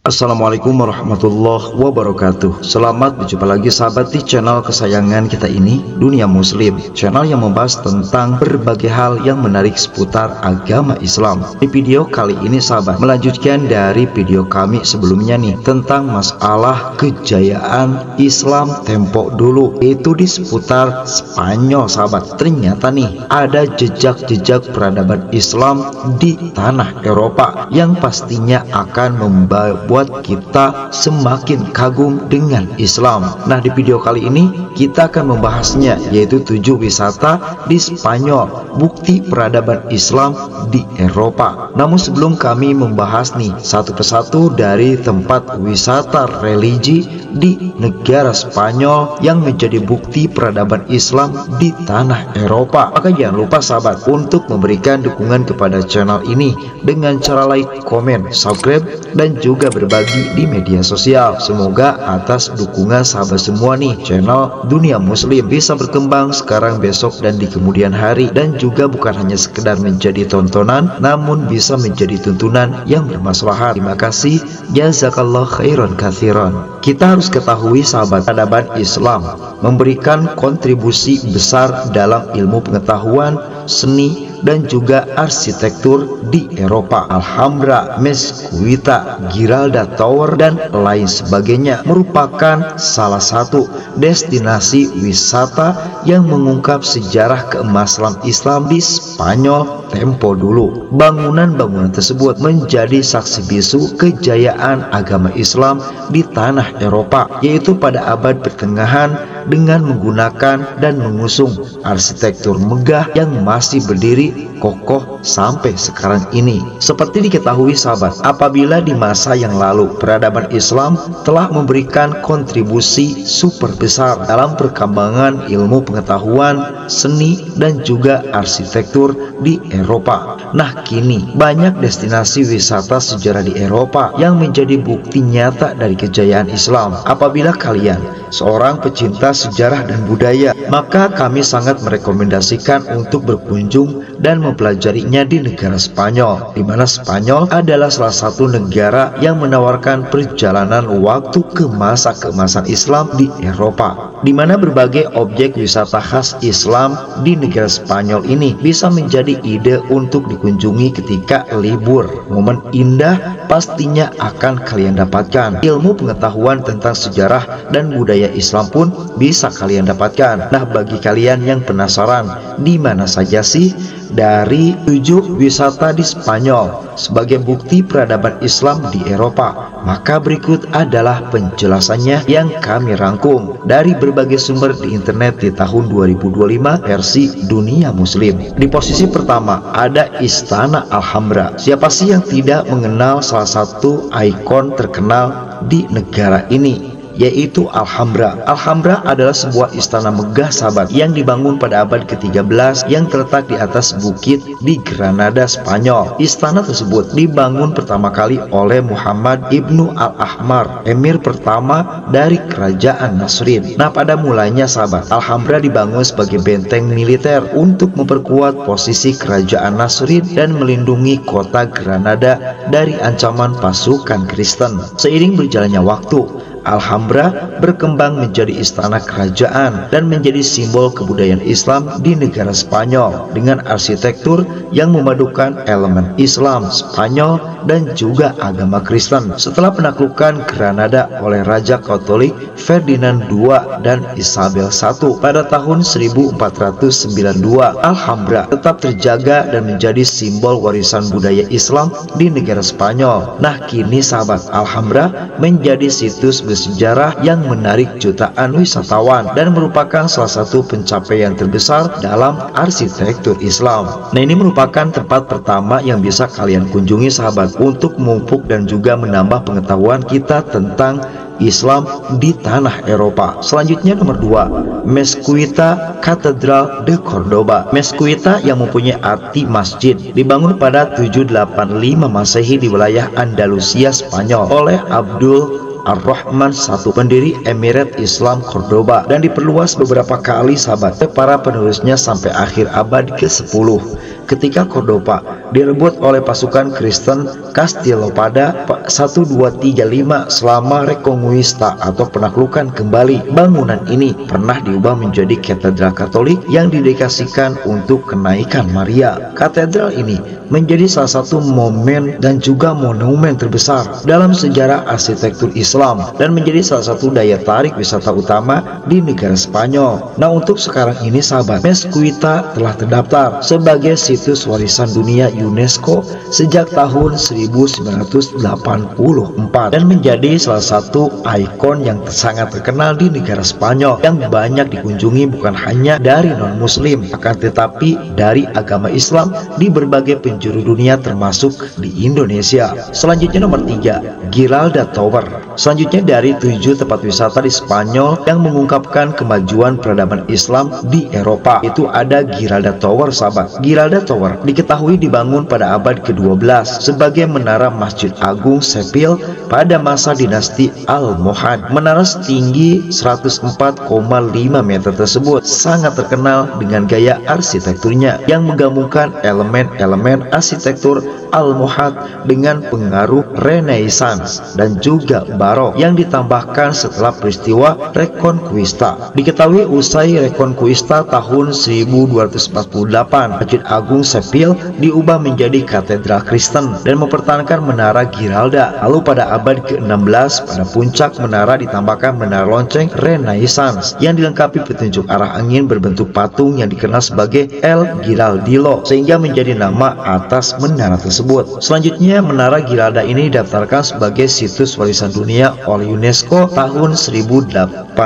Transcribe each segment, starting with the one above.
Assalamualaikum warahmatullahi wabarakatuh. Selamat berjumpa lagi sahabat di channel kesayangan kita ini, Dunia Muslim, channel yang membahas tentang berbagai hal yang menarik seputar agama Islam. Di video kali ini sahabat, melanjutkan dari video kami sebelumnya nih, tentang masalah kejayaan Islam tempo dulu, itu di seputar Spanyol sahabat. Ternyata nih ada jejak-jejak peradaban Islam di tanah Eropa yang pastinya akan membuat kita semakin kagum dengan Islam. Nah, di video kali ini kita akan membahasnya, yaitu 7 wisata di Spanyol, bukti peradaban Islam di Eropa. Namun sebelum kami membahas nih satu persatu dari tempat wisata religi di negara Spanyol yang menjadi bukti peradaban Islam di tanah Eropa, maka jangan lupa sahabat untuk memberikan dukungan kepada channel ini dengan cara like, komen, subscribe, dan juga berbagi di media sosial. Semoga atas dukungan sahabat semua nih, channel Dunia Muslim bisa berkembang sekarang, besok, dan di kemudian hari, dan juga bukan hanya sekedar menjadi tontonan, namun bisa menjadi tuntunan yang bermaslahat. Terima kasih, jazakallah khairan katsiran. Kita harus ketahui sahabat, peradaban Islam memberikan kontribusi besar dalam ilmu pengetahuan, seni, dan juga arsitektur di Eropa. Alhambra, Mezquita, Giralda Tower, dan lain sebagainya merupakan salah satu destinasi wisata yang mengungkap sejarah keemasan Islam di Spanyol tempo dulu. Bangunan-bangunan tersebut menjadi saksi bisu kejayaan agama Islam di tanah Eropa, yaitu pada abad pertengahan, dengan menggunakan dan mengusung arsitektur megah yang masih berdiri kokoh sampai sekarang ini. Seperti diketahui sahabat, apabila di masa yang lalu peradaban Islam telah memberikan kontribusi super besar dalam perkembangan ilmu pengetahuan, seni, dan juga arsitektur di Eropa. Nah, kini banyak destinasi wisata sejarah di Eropa yang menjadi bukti nyata dari kejayaan Islam. Apabila kalian seorang pecinta sejarah dan budaya, maka kami sangat merekomendasikan untuk berkunjung dan mempelajarinya di negara Spanyol, di mana Spanyol adalah salah satu negara yang menawarkan perjalanan waktu ke masa keemasan Islam di Eropa, di mana berbagai objek wisata khas Islam di negara Spanyol ini bisa menjadi ide untuk dikunjungi ketika libur. Momen indah pastinya akan kalian dapatkan. Ilmu pengetahuan tentang sejarah dan budaya Islam pun bisa kalian dapatkan. Nah, bagi kalian yang penasaran di mana saja sih dari 7 wisata di Spanyol sebagai bukti peradaban Islam di Eropa, maka berikut adalah penjelasannya yang kami rangkum dari berbagai sumber di internet di tahun 2025 versi Dunia Muslim. Di posisi pertama ada Istana Alhambra. Siapa sih yang tidak mengenal salah satu ikon terkenal di negara ini, yaitu Alhambra. Alhambra adalah sebuah istana megah sahabat yang dibangun pada abad ke-13 yang terletak di atas bukit di Granada, Spanyol. Istana tersebut dibangun pertama kali oleh Muhammad Ibnu Al-Ahmar, emir pertama dari kerajaan Nasrid. Nah, pada mulanya sahabat, Alhambra dibangun sebagai benteng militer untuk memperkuat posisi kerajaan Nasrid dan melindungi kota Granada dari ancaman pasukan Kristen. Seiring berjalannya waktu, Alhambra berkembang menjadi istana kerajaan dan menjadi simbol kebudayaan Islam di negara Spanyol dengan arsitektur yang memadukan elemen Islam, Spanyol, dan juga agama Kristen. Setelah penaklukan Granada oleh Raja Katolik Ferdinand II dan Isabel I pada tahun 1492, Alhambra tetap terjaga dan menjadi simbol warisan budaya Islam di negara Spanyol. Nah, kini sahabat, Alhambra menjadi situs bersejarah yang menarik jutaan wisatawan dan merupakan salah satu pencapaian terbesar dalam arsitektur Islam. Nah, ini merupakan tempat pertama yang bisa kalian kunjungi sahabat untuk memupuk dan juga menambah pengetahuan kita tentang Islam di tanah Eropa. Selanjutnya nomor 2, Mezquita Katedral de Cordoba. Mezquita yang mempunyai arti masjid dibangun pada 785 Masehi di wilayah Andalusia, Spanyol oleh Abdul Ar-Rahman I, pendiri Emirat Islam Cordoba, dan diperluas beberapa kali sahabat para penerusnya sampai akhir abad ke-10 ketika Cordoba direbut oleh pasukan Kristen Castillo pada 1235 selama Reconquista atau penaklukan kembali. Bangunan ini pernah diubah menjadi katedral Katolik yang didedikasikan untuk kenaikan Maria. Katedral ini menjadi salah satu momen dan juga monumen terbesar dalam sejarah arsitektur Islam dan menjadi salah satu daya tarik wisata utama di negara Spanyol. Nah, untuk sekarang ini sahabat, Mezquita telah terdaftar sebagai situs warisan dunia UNESCO sejak tahun 1984 dan menjadi salah satu ikon yang sangat terkenal di negara Spanyol yang banyak dikunjungi bukan hanya dari non-muslim akan tetapi dari agama Islam di berbagai penjuru dunia termasuk di Indonesia. Selanjutnya nomor 3, Giralda Tower. Selanjutnya dari 7 tempat wisata di Spanyol yang mengungkapkan kemajuan peradaban Islam di Eropa, itu ada Giralda Tower sahabat. Giralda Tower diketahui dibangun pada abad ke-12 sebagai menara Masjid Agung Seville pada masa dinasti Almohad. Menara setinggi 104,5 meter tersebut sangat terkenal dengan gaya arsitekturnya yang menggabungkan elemen-elemen arsitektur Almohad dengan pengaruh Renaissance dan juga Barok yang ditambahkan setelah peristiwa Reconquista. Diketahui usai Reconquista tahun 1248, Masjid Agung Seville diubah menjadi katedral Kristen dan mempertahankan menara Giralda. Lalu pada abad ke-16 pada puncak menara ditambahkan menara lonceng Renaissance yang dilengkapi petunjuk arah angin berbentuk patung yang dikenal sebagai El Giraldillo sehingga menjadi nama atas menara tersebut. Selanjutnya menara Giralda ini didaftarkan sebagai situs warisan dunia oleh UNESCO tahun 1087.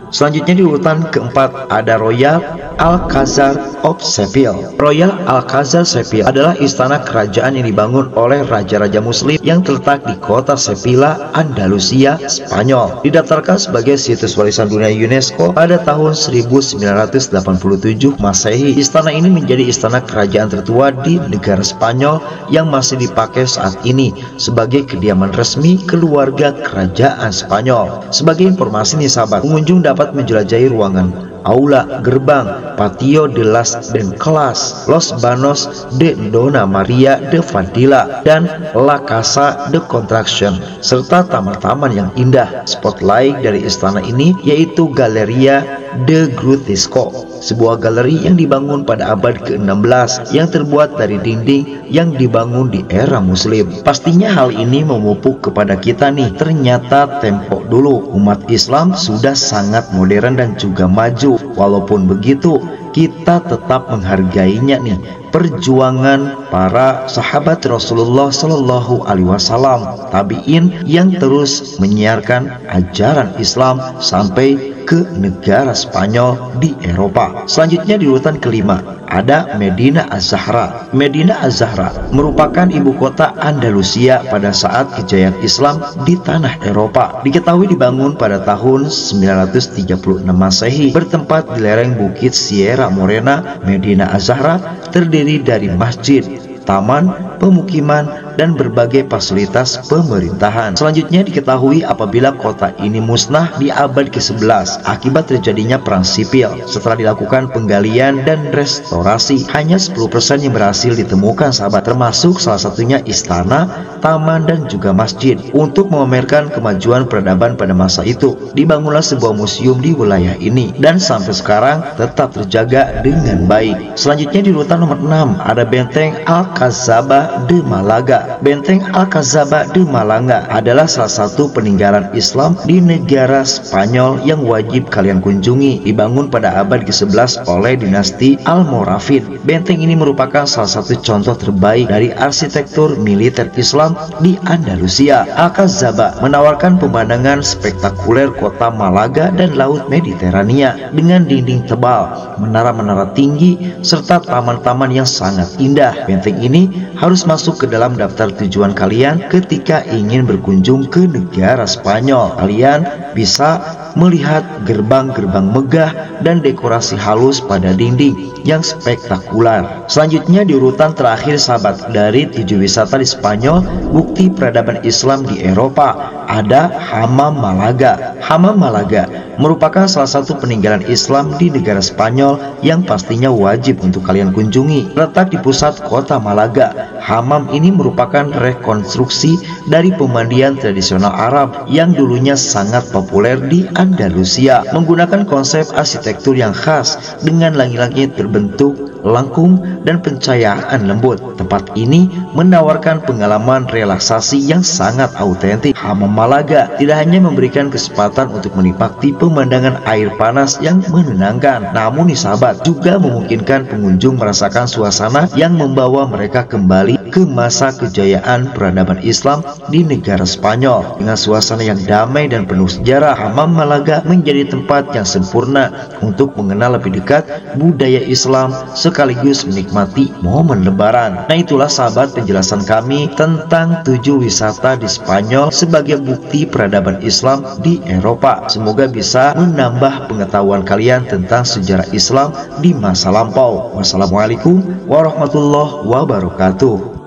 Selanjutnya di urutan keempat ada Royal Alcázar of Seville. Royal Alcázar Seville adalah istana kerajaan yang dibangun oleh raja-raja muslim yang terletak di kota Sevilla, Andalusia, Spanyol. Didaftarkan sebagai situs warisan dunia UNESCO pada tahun 1987 Masehi. Istana ini menjadi istana kerajaan tertua di negara Spanyol yang masih dipakai saat ini sebagai kediaman resmi keluarga kerajaan Spanyol. Sebagai informasi nih sahabat, pengunjung dapat menjelajahi ruangan aula, gerbang, patio de las Benclas, Los Banos de Dona Maria de Fadila, dan La Casa de Contraction, serta taman-taman yang indah. Spotlight dari istana ini yaitu Galeria de Grutesco, sebuah galeri yang dibangun pada abad ke-16 yang terbuat dari dinding yang dibangun di era muslim. Pastinya hal ini memupuk kepada kita nih, ternyata tempo dulu umat Islam sudah sangat modern dan juga maju. Walaupun begitu, kita tetap menghargainya nih, perjuangan para sahabat Rasulullah Shallallahu Alaihi Wasallam, tabiin yang terus menyiarkan ajaran Islam sampai ke negara Spanyol di Eropa. Selanjutnya di urutan kelima ada Medina Az-Zahra. Medina Az-Zahra merupakan ibu kota Andalusia pada saat kejayaan Islam di tanah Eropa. Diketahui dibangun pada tahun 936 Masehi, bertempat di lereng Bukit Sierra Morena. Medina Az-Zahra terdiri dari masjid, taman, pemukiman, dan berbagai fasilitas pemerintahan. Selanjutnya diketahui apabila kota ini musnah di abad ke-11 akibat terjadinya perang sipil. Setelah dilakukan penggalian dan restorasi, hanya 10% yang berhasil ditemukan sahabat, termasuk salah satunya istana, taman, dan juga masjid. Untuk memamerkan kemajuan peradaban pada masa itu, dibangunlah sebuah museum di wilayah ini dan sampai sekarang tetap terjaga dengan baik. Selanjutnya di urutan nomor 6 ada Benteng Alcazaba de Malaga. Benteng Alcazaba de Malaga adalah salah satu peninggalan Islam di negara Spanyol yang wajib kalian kunjungi. Dibangun pada abad ke-11 oleh dinasti Almoravid. Benteng ini merupakan salah satu contoh terbaik dari arsitektur militer Islam di Andalusia. Alcazaba menawarkan pemandangan spektakuler kota Malaga dan Laut Mediterania dengan dinding tebal, menara-menara tinggi, serta taman-taman yang sangat indah. Benteng ini harus masuk ke dalam daftar tujuan kalian ketika ingin berkunjung ke negara Spanyol. Kalian bisa melihat gerbang-gerbang megah dan dekorasi halus pada dinding yang spektakuler. Selanjutnya di urutan terakhir sahabat, dari 7 wisata di Spanyol, bukti peradaban Islam di Eropa, ada Hammam Malaga. Hammam Malaga merupakan salah satu peninggalan Islam di negara Spanyol yang pastinya wajib untuk kalian kunjungi. Letak di pusat kota Malaga, hammam ini merupakan rekonstruksi dari pemandian tradisional Arab yang dulunya sangat populer di Andalusia, menggunakan konsep arsitektur yang khas dengan langit-langit berbentuk lengkung dan pencahayaan lembut. Tempat ini menawarkan pengalaman relaksasi yang sangat autentik. Hammam Malaga tidak hanya memberikan kesempatan untuk menikmati pemandangan air panas yang menenangkan, namun nih sahabat, juga memungkinkan pengunjung merasakan suasana yang membawa mereka kembali ke masa kejayaan peradaban Islam di negara Spanyol. Dengan suasana yang damai dan penuh sejarah, Hammam Malaga menjadi tempat yang sempurna untuk mengenal lebih dekat budaya Islam sekaligus menikmati momen lebaran. Nah, itulah sahabat penjelasan kami tentang 7 wisata di Spanyol sebagai bukti peradaban Islam di Eropa. Semoga bisa menambah pengetahuan kalian tentang sejarah Islam di masa lampau. Wassalamualaikum warahmatullahi wabarakatuh.